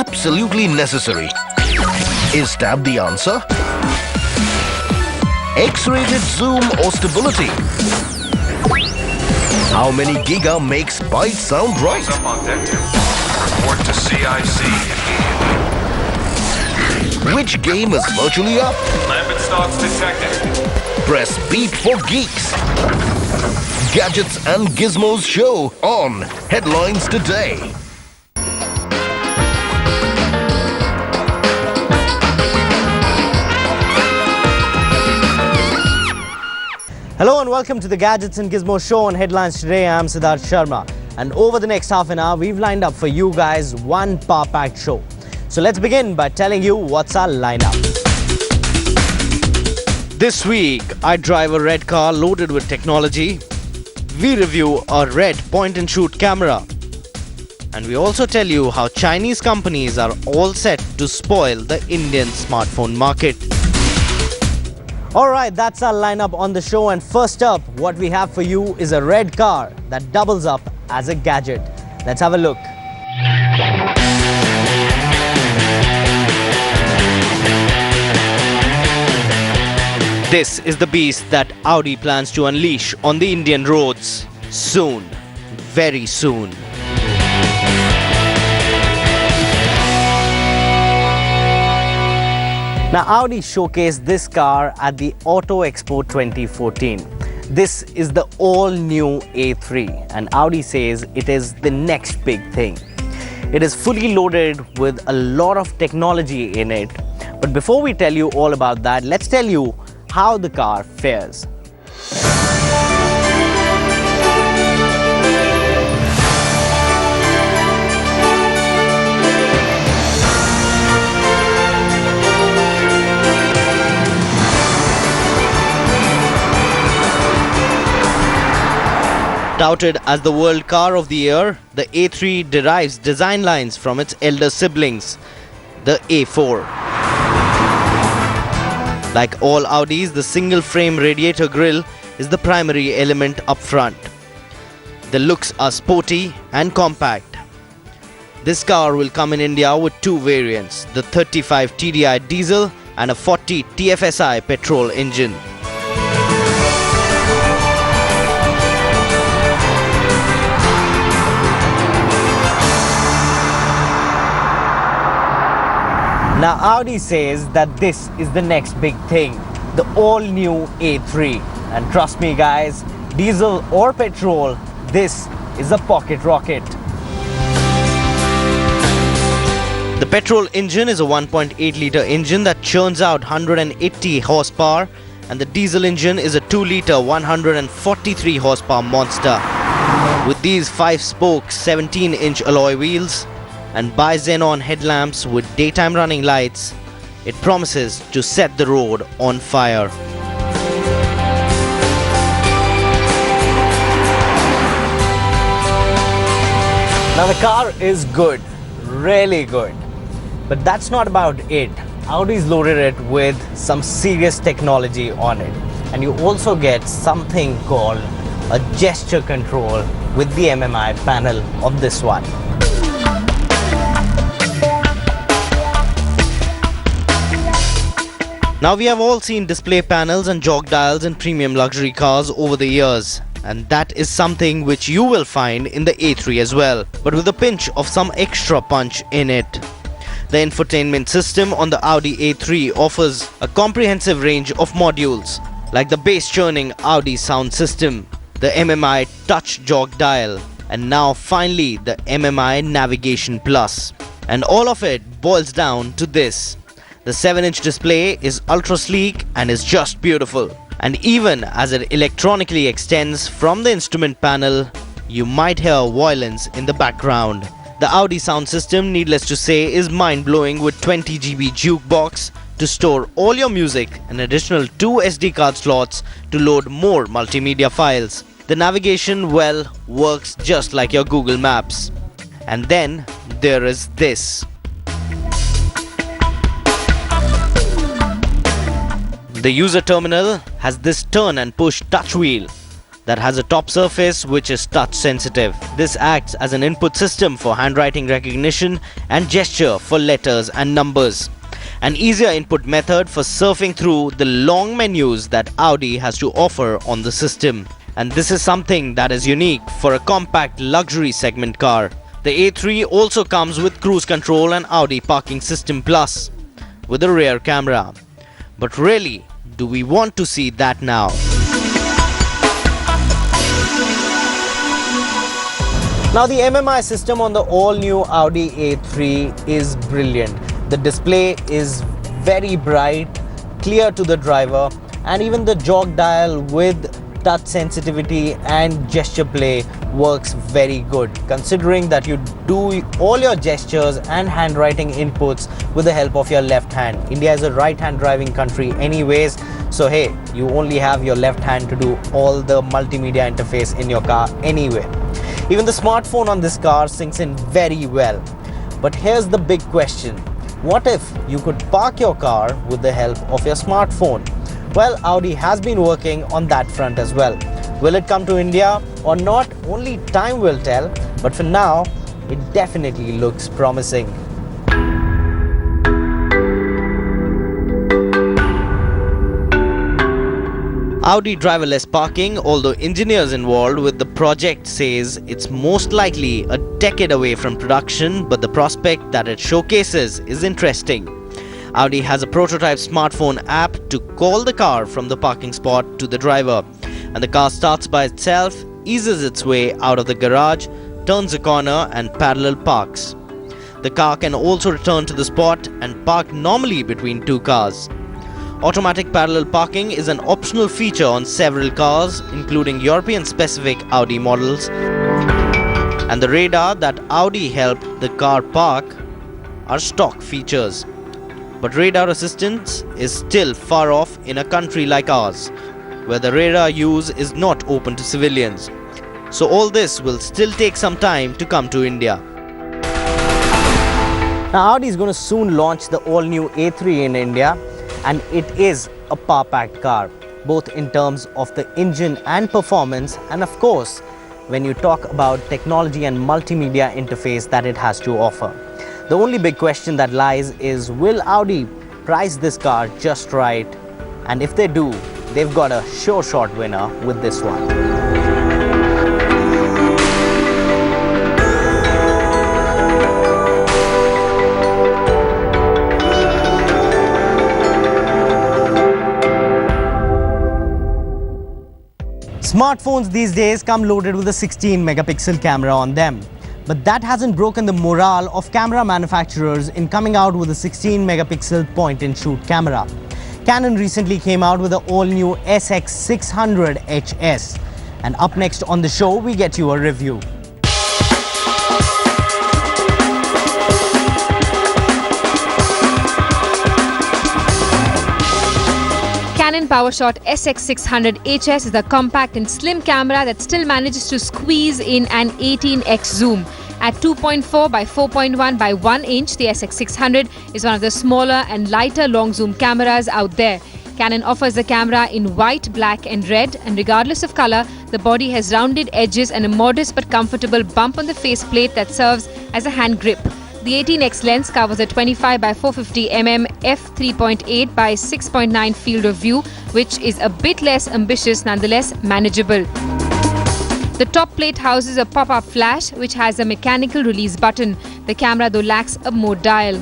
absolutely necessary. Is tab the answer? X-rated zoom or stability? How many giga makes byte sound right? Up on deck 2. Report to CIC immediately. Which game is virtually up? Lambent stocks detected. Press beep for geeks. Gadgets and Gizmos show on Headlines Today. Hello and welcome to the Gadgets and Gizmos show on Headlines Today. I'm Siddharth Sharma, and over the next half an hour we've lined up for you guys one power-packed show. So let's begin by telling you what's our lineup. This week I drive a red car loaded with technology. We review a red point-and-shoot camera. And we also tell you how Chinese companies are all set to spoil the Indian smartphone market. Alright, that's our lineup on the show, and first up, what we have for you is a red car that doubles up as a gadget. Let's have a look. This is the beast that Audi plans to unleash on the Indian roads soon, very soon. Now, Audi showcased this car at the Auto Expo 2014. This is the all-new A3, and Audi says it is the next big thing. It is fully loaded with a lot of technology in it. But before we tell you all about that, let's tell you how the car fares. Touted as the World Car of the Year, the A3 derives design lines from its elder siblings, the A4. Like all Audis, the single-frame radiator grille is the primary element up front. The looks are sporty and compact. This car will come in India with two variants, the 35 TDI diesel and a 40 TFSI petrol engine. Now, Audi says that this is the next big thing, the all-new A3. And trust me guys, diesel or petrol, this is a pocket rocket. The petrol engine is a 1.8-litre engine that churns out 180 horsepower, and the diesel engine is a 2-litre 143 horsepower monster. With these 5-spoke 17-inch alloy wheels and bi-xenon headlamps with daytime running lights, it promises to set the road on fire. Now the car is good, really good. But that's not about it. Audi's loaded it with some serious technology on it. And you also get something called a gesture control with the MMI panel of this one. Now, we have all seen display panels and jog dials in premium luxury cars over the years, and that is something which you will find in the A3 as well, but with a pinch of some extra punch in it. The infotainment system on the Audi A3 offers a comprehensive range of modules, like the bass churning Audi sound system, the MMI touch jog dial, and now finally the MMI Navigation Plus. And all of it boils down to this. The 7-inch display is ultra sleek and is just beautiful. And even as it electronically extends from the instrument panel, you might hear violins in the background. The Audi sound system, needless to say, is mind-blowing with 20 GB jukebox to store all your music, an additional 2 SD card slots to load more multimedia files. The navigation, well, works just like your Google Maps. And then there is this. The user terminal has this turn and push touch wheel. that has a top surface which is touch sensitive. This acts as an input system for handwriting recognition and gesture for letters and numbers. An easier input method for surfing through the long menus that Audi has to offer on the system. And this is something that is unique for a compact luxury segment car. The A3 also comes with cruise control and Audi Parking System Plus with a rear camera. But really, do we want to see that now? Now the MMI system on the all-new Audi A3 is brilliant. The display is very bright, clear to the driver, and even the jog dial with touch sensitivity and gesture play works very good, considering that you do all your gestures and handwriting inputs with the help of your left hand. India is a right-hand driving country anyways, so hey, you only have your left hand to do all the multimedia interface in your car anyway. Even the smartphone on this car syncs in very well. But here's the big question. What if you could park your car with the help of your smartphone? Well, Audi has been working on that front as well. Will it come to India or not? Only time will tell, but for now, it definitely looks promising. Audi driverless parking, although engineers involved with the project says it's most likely a decade away from production, but the prospect that it showcases is interesting. Audi has a prototype smartphone app to call the car from the parking spot to the driver, and the car starts by itself, eases its way out of the garage, turns a corner and parallel parks. The car can also return to the spot and park normally between two cars. Automatic parallel parking is an optional feature on several cars, including European-specific Audi models, and the radar that Audi helped the car park are stock features. But radar assistance is still far off in a country like ours, where the radar use is not open to civilians. So all this will still take some time to come to India. Now Audi is going to soon launch the all-new A3 in India, and it is a power-packed car, both in terms of the engine and performance, and of course, when you talk about technology and multimedia interface that it has to offer. The only big question that lies is, will Audi price this car just right? And if they do, they've got a sure shot winner with this one. Smartphones these days come loaded with a 16-megapixel camera on them. But that hasn't broken the morale of camera manufacturers in coming out with a 16-megapixel point-and-shoot camera. Canon recently came out with the all-new SX600 HS. And up next on the show, we get you a review. Canon PowerShot SX600 HS is a compact and slim camera that still manages to squeeze in an 18x zoom. At 2.4 by 4.1 by 1 inch, the SX600 is one of the smaller and lighter long zoom cameras out there. Canon offers the camera in white, black and red, and regardless of color, the body has rounded edges and a modest but comfortable bump on the faceplate that serves as a hand grip. The 18x lens covers a 25 by 450 mm f3.8 by 6.9 field of view, which is a bit less ambitious, nonetheless manageable. The top plate houses a pop-up flash, which has a mechanical release button. The camera, though, lacks a mode dial.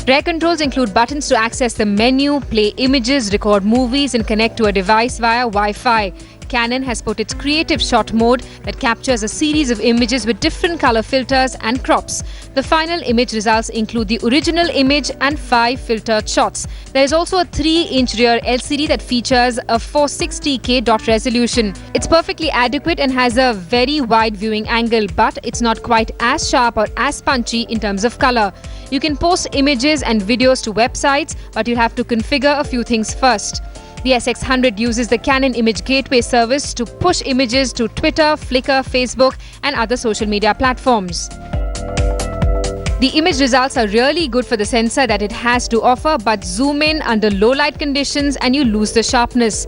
Rear controls include buttons to access the menu, play images, record movies and connect to a device via Wi-Fi. Canon has put its creative shot mode that captures a series of images with different color filters and crops. The final image results include the original image and 5 filtered shots. There is also a 3-inch rear LCD that features a 460K dot resolution. It's perfectly adequate and has a very wide viewing angle, but it's not quite as sharp or as punchy in terms of color. You can post images and videos to websites, but you have to configure a few things first. The SX100 uses the Canon Image Gateway service to push images to Twitter, Flickr, Facebook and other social media platforms. The image results are really good for the sensor that it has to offer, but zoom in under low light conditions and you lose the sharpness.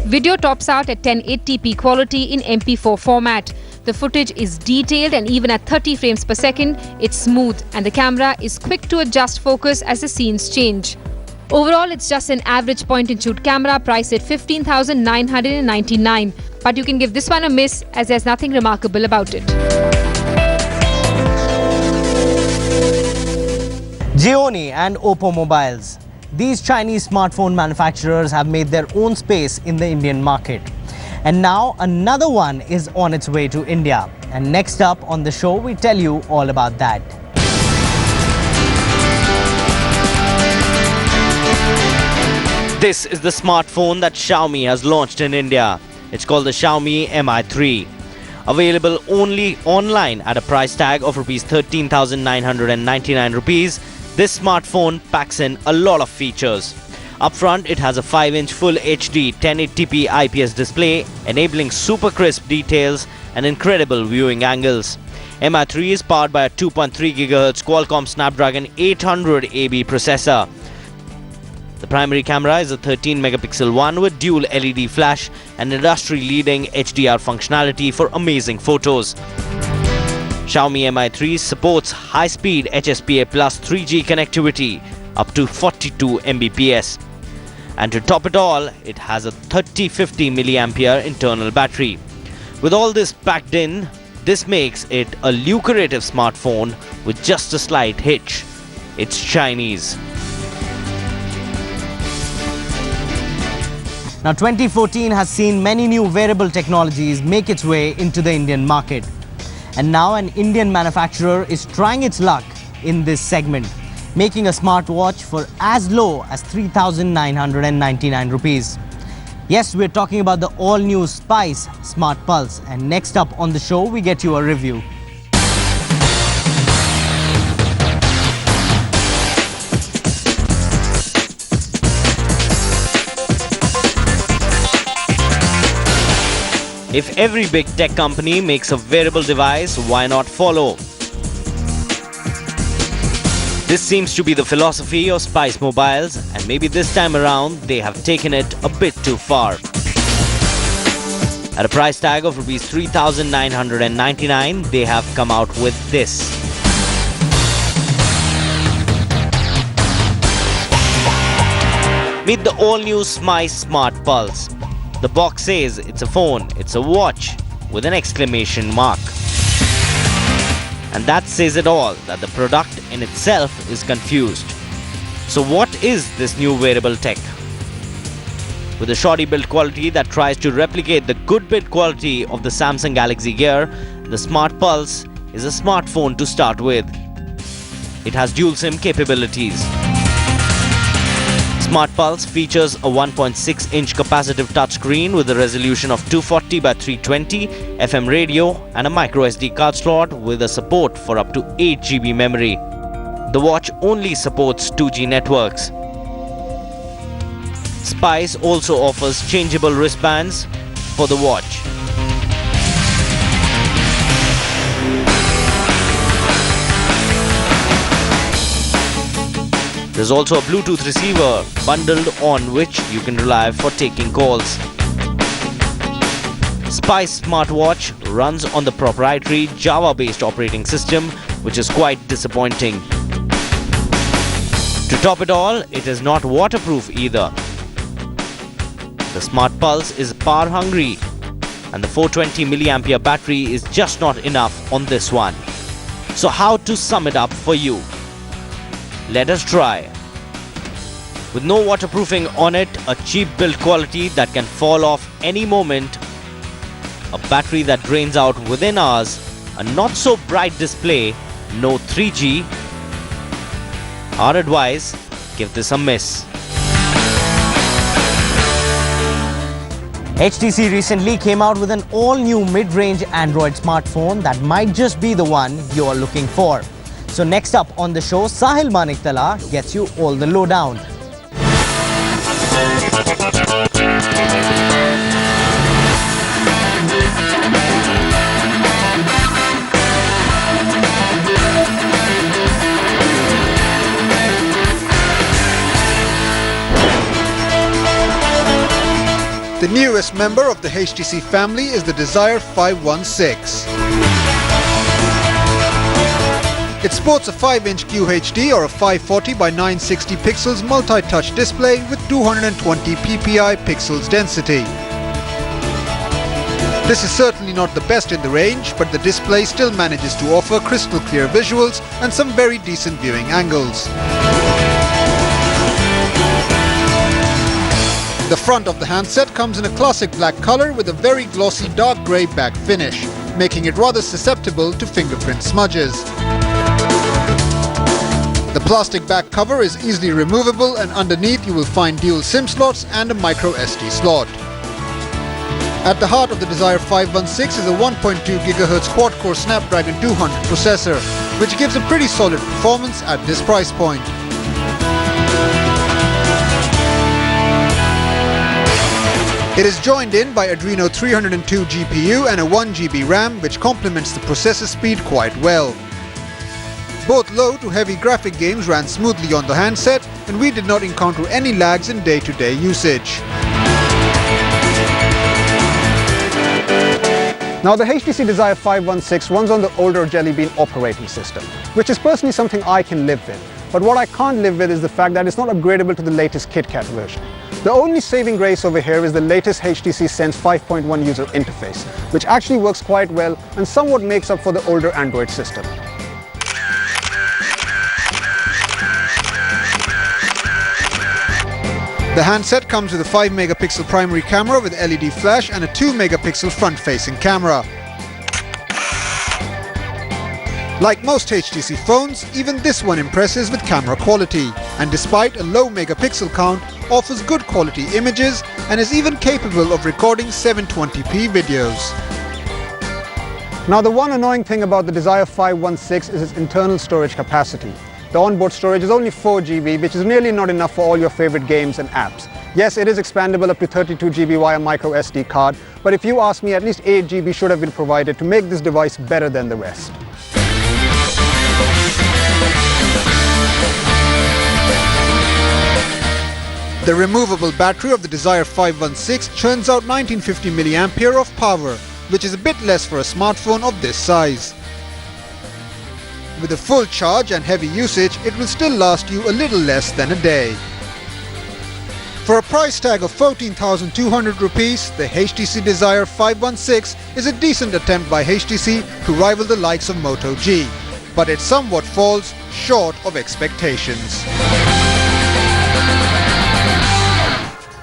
Video tops out at 1080p quality in MP4 format. The footage is detailed and even at 30 frames per second, it's smooth and the camera is quick to adjust focus as the scenes change. Overall, it's just an average point-and-shoot camera priced at $15,999. But you can give this one a miss as there's nothing remarkable about it. Xiaomi and Oppo mobiles. These Chinese smartphone manufacturers have made their own space in the Indian market. And now another one is on its way to India. And next up on the show, we tell you all about that. This is the smartphone that Xiaomi has launched in India. It's called the Xiaomi Mi3. Available only online at a price tag of Rs 13,999 rupees, this smartphone packs in a lot of features. Up front, it has a 5-inch Full HD 1080p IPS display, enabling super crisp details and incredible viewing angles. Mi3 is powered by a 2.3 GHz Qualcomm Snapdragon 800AB processor. The primary camera is a 13-megapixel one with dual LED flash and industry-leading HDR functionality for amazing photos. Xiaomi Mi3 supports high-speed HSPA plus 3G connectivity up to 42 Mbps. And to top it all, it has a 3050 mAh internal battery. With all this packed in, this makes it a lucrative smartphone with just a slight hitch. It's Chinese. Now 2014 has seen many new wearable technologies make its way into the Indian market. And now an Indian manufacturer is trying its luck in this segment, making a smartwatch for as low as 3,999 rupees. Yes, we're talking about the all-new Spice Smart Pulse, and next up on the show, we get you a review. If every big tech company makes a wearable device, why not follow? This seems to be the philosophy of Spice Mobiles, and maybe this time around they have taken it a bit too far. At a price tag of Rs 3,999, they have come out with this. Meet the all-new Spice Smart Pulse. The box says it's a phone, it's a watch, with an exclamation mark. And that says it all, that the product in itself is confused. So what is this new wearable tech? With a shoddy build quality that tries to replicate the good build quality of the Samsung Galaxy Gear, the Smart Pulse is a smartphone to start with. It has dual SIM capabilities. Smart Pulse features a 1.6-inch capacitive touchscreen with a resolution of 240 by 320, FM radio and a microSD card slot with a support for up to 8 GB memory. The watch only supports 2G networks. Spice also offers changeable wristbands for the watch. There's also a Bluetooth receiver bundled on which you can rely for taking calls. Spice smartwatch runs on the proprietary Java-based operating system, which is quite disappointing. To top it all, it is not waterproof either. The Smart Pulse is power hungry, and the 420 mAh battery is just not enough on this one. So how to sum it up for you? Let us try. With no waterproofing on it, a cheap build quality that can fall off any moment, a battery that drains out within hours, a not so bright display, no 3G. Our advice, give this a miss. HTC recently came out with an all-new mid-range Android smartphone that might just be the one you are looking for. So next up on the show, Sahil Maniktala gets you all the lowdown. newest member of the HTC family is the Desire 516. It sports a 5-inch QHD or a 540 by 960 pixels multi-touch display with 220 ppi pixels density. This is certainly not the best in the range, but the display still manages to offer crystal clear visuals and some very decent viewing angles. The front of the handset comes in a classic black color with a very glossy dark grey back finish, making it rather susceptible to fingerprint smudges. The plastic back cover is easily removable, and underneath you will find dual SIM slots and a micro SD slot. At the heart of the Desire 516 is a 1.2 GHz quad-core Snapdragon 200 processor, which gives a pretty solid performance at this price point. It is joined in by Adreno 302 GPU and a 1GB RAM, which complements the processor speed quite well. Both low to heavy graphic games ran smoothly on the handset, and we did not encounter any lags in day-to-day usage. Now, the HTC Desire 516 runs on the older Jelly Bean operating system, which is personally something I can live with. But what I can't live with is the fact that it's not upgradable to the latest KitKat version. The only saving grace over here is the latest HTC Sense 5.1 user interface, which actually works quite well and somewhat makes up for the older Android system. The handset comes with a 5-megapixel primary camera with LED flash and a 2-megapixel front-facing camera. Like most HTC phones, even this one impresses with camera quality, and despite a low megapixel count, offers good quality images and is even capable of recording 720p videos. Now, the one annoying thing about the Desire 516 is its internal storage capacity. The onboard storage is only 4GB, which is nearly not enough for all your favorite games and apps. Yes, it is expandable up to 32GB via micro SD card, but if you ask me, at least 8GB should have been provided to make this device better than the rest. The removable battery of the Desire 516 churns out 1950 mAh of power, which is a bit less for a smartphone of this size. With a full charge and heavy usage, it will still last you a little less than a day. For a price tag of 14,200 rupees, the HTC Desire 516 is a decent attempt by HTC to rival the likes of Moto G, but it somewhat falls short of expectations.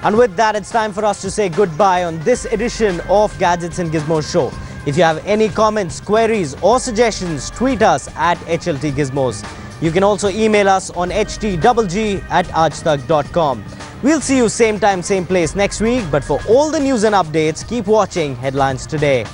And with that, it's time for us to say goodbye on this edition of Gadgets and Gizmos show. If you have any comments, queries or suggestions, tweet us at HLT Gizmos. You can also email us on htgg@aajtak.com. We'll see you same time, same place next week. But for all the news and updates, keep watching Headlines Today.